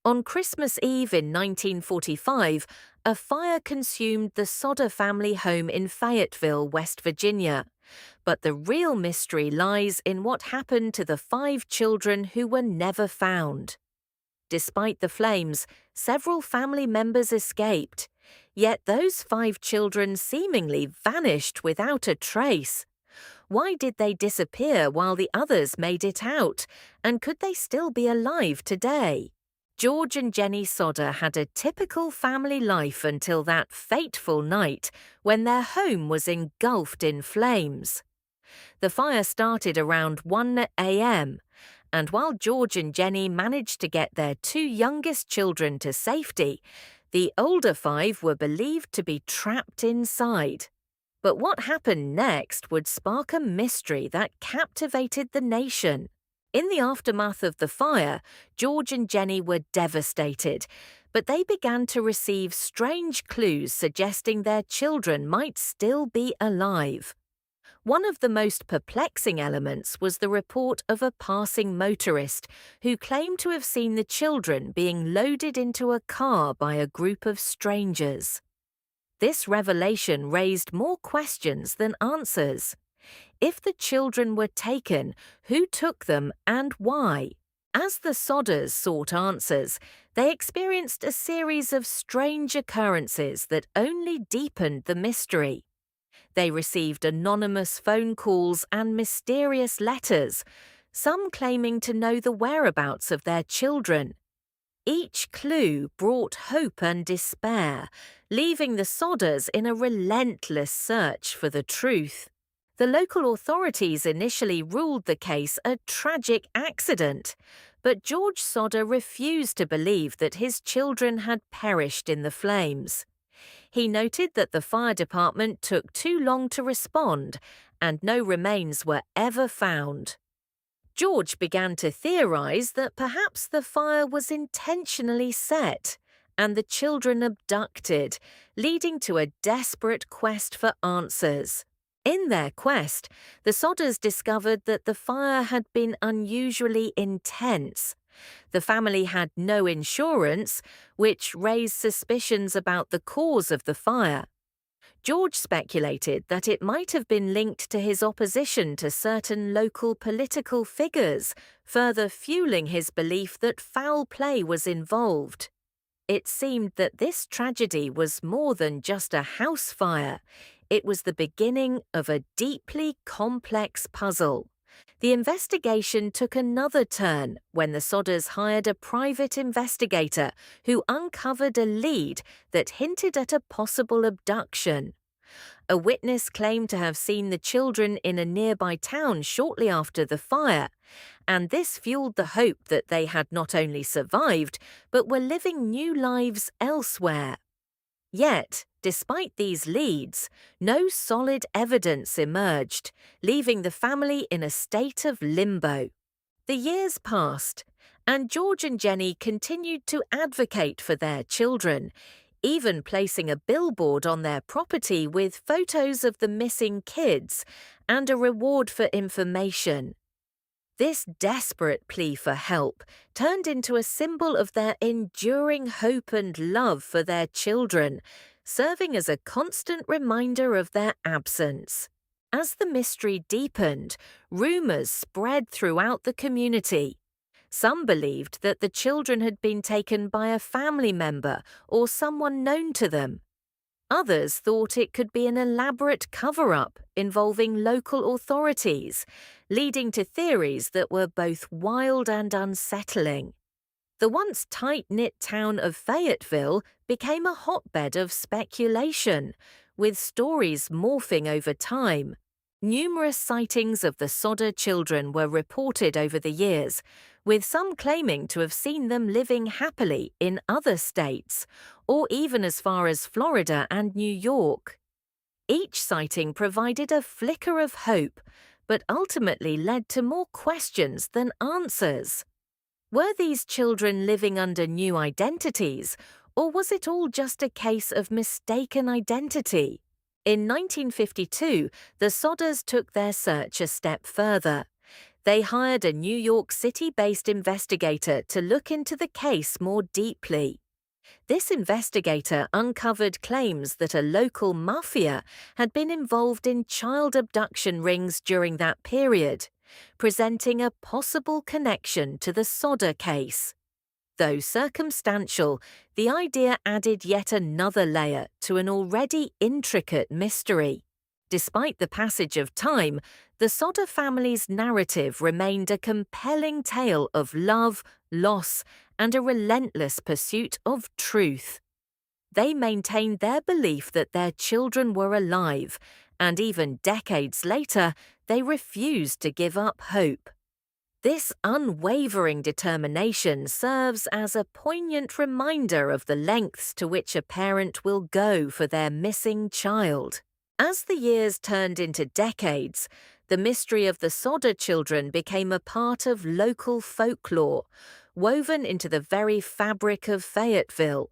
On Christmas Eve in 1945, a fire consumed the Sodder family home in Fayetteville, West Virginia. But the real mystery lies in what happened to the 5 children who were never found. Despite the flames, several family members escaped. Yet those 5 children seemingly vanished without a trace. Why did they disappear while the others made it out? And could they still be alive today? George and Jenny Sodder had a typical family life until that fateful night when their home was engulfed in flames. The fire started around 1 a.m., and while George and Jenny managed to get their 2 youngest children to safety, the older 5 were believed to be trapped inside. But what happened next would spark a mystery that captivated the nation. In the aftermath of the fire, George and Jenny were devastated, but they began to receive strange clues suggesting their children might still be alive. One of the most perplexing elements was the report of a passing motorist who claimed to have seen the children being loaded into a car by a group of strangers. This revelation raised more questions than answers. If the children were taken, who took them and why? As the Sodders sought answers, they experienced a series of strange occurrences that only deepened the mystery. They received anonymous phone calls and mysterious letters, some claiming to know the whereabouts of their children. Each clue brought hope and despair, leaving the Sodders in a relentless search for the truth. The local authorities initially ruled the case a tragic accident, but George Sodder refused to believe that his children had perished in the flames. He noted that the fire department took too long to respond, and no remains were ever found. George began to theorize that perhaps the fire was intentionally set and the children abducted, leading to a desperate quest for answers. In their quest, the Sodders discovered that the fire had been unusually intense. The family had no insurance, which raised suspicions about the cause of the fire. George speculated that it might have been linked to his opposition to certain local political figures, further fueling his belief that foul play was involved. It seemed that this tragedy was more than just a house fire. It was the beginning of a deeply complex puzzle. The investigation took another turn when the Sodders hired a private investigator who uncovered a lead that hinted at a possible abduction. A witness claimed to have seen the children in a nearby town shortly after the fire, and this fueled the hope that they had not only survived, but were living new lives elsewhere. Yet, despite these leads, no solid evidence emerged, leaving the family in a state of limbo. The years passed, and George and Jenny continued to advocate for their children, even placing a billboard on their property with photos of the missing kids and a reward for information. This desperate plea for help turned into a symbol of their enduring hope and love for their children, serving as a constant reminder of their absence. As the mystery deepened, rumors spread throughout the community. Some believed that the children had been taken by a family member or someone known to them. Others thought it could be an elaborate cover-up involving local authorities, leading to theories that were both wild and unsettling. The once tight-knit town of Fayetteville became a hotbed of speculation, with stories morphing over time. Numerous sightings of the Sodder children were reported over the years, with some claiming to have seen them living happily in other states, or even as far as Florida and New York. Each sighting provided a flicker of hope, but ultimately led to more questions than answers. Were these children living under new identities, or was it all just a case of mistaken identity? In 1952, the Sodders took their search a step further. They hired a New York City-based investigator to look into the case more deeply. This investigator uncovered claims that a local mafia had been involved in child abduction rings during that period, presenting a possible connection to the Sodder case. Though circumstantial, the idea added yet another layer to an already intricate mystery. Despite the passage of time, the Sodder family's narrative remained a compelling tale of love, loss, and a relentless pursuit of truth. They maintained their belief that their children were alive, and even decades later, they refused to give up hope. This unwavering determination serves as a poignant reminder of the lengths to which a parent will go for their missing child. As the years turned into decades, the mystery of the Sodder children became a part of local folklore, woven into the very fabric of Fayetteville.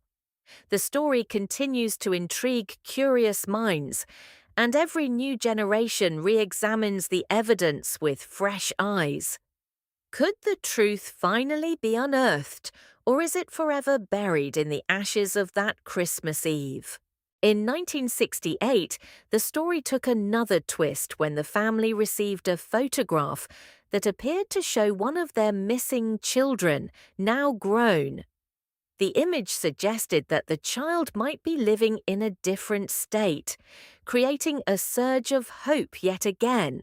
The story continues to intrigue curious minds, and every new generation re-examines the evidence with fresh eyes. Could the truth finally be unearthed, or is it forever buried in the ashes of that Christmas Eve? In 1968, the story took another twist when the family received a photograph that appeared to show one of their missing children, now grown. The image suggested that the child might be living in a different state, creating a surge of hope yet again.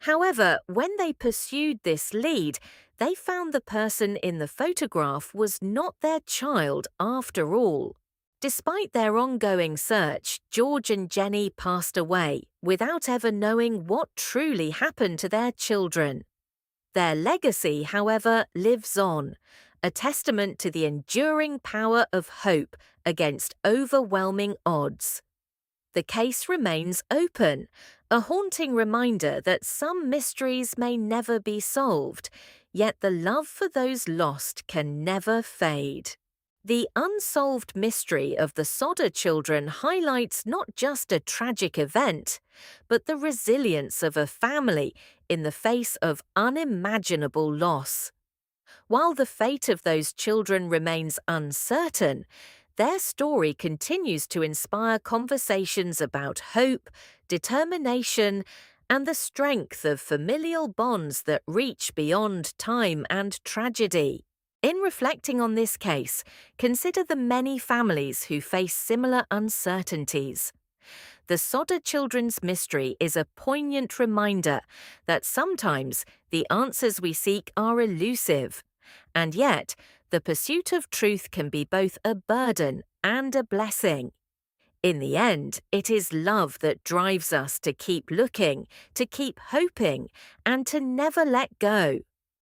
However, when they pursued this lead, they found the person in the photograph was not their child after all. Despite their ongoing search, George and Jenny passed away without ever knowing what truly happened to their children. Their legacy, however, lives on, a testament to the enduring power of hope against overwhelming odds. The case remains open, a haunting reminder that some mysteries may never be solved, yet the love for those lost can never fade. The unsolved mystery of the Sodder children highlights not just a tragic event, but the resilience of a family in the face of unimaginable loss. While the fate of those children remains uncertain, their story continues to inspire conversations about hope, determination, and the strength of familial bonds that reach beyond time and tragedy. In reflecting on this case, consider the many families who face similar uncertainties. The Sodder children's mystery is a poignant reminder that sometimes the answers we seek are elusive, and yet the pursuit of truth can be both a burden and a blessing. In the end, it is love that drives us to keep looking, to keep hoping, and to never let go.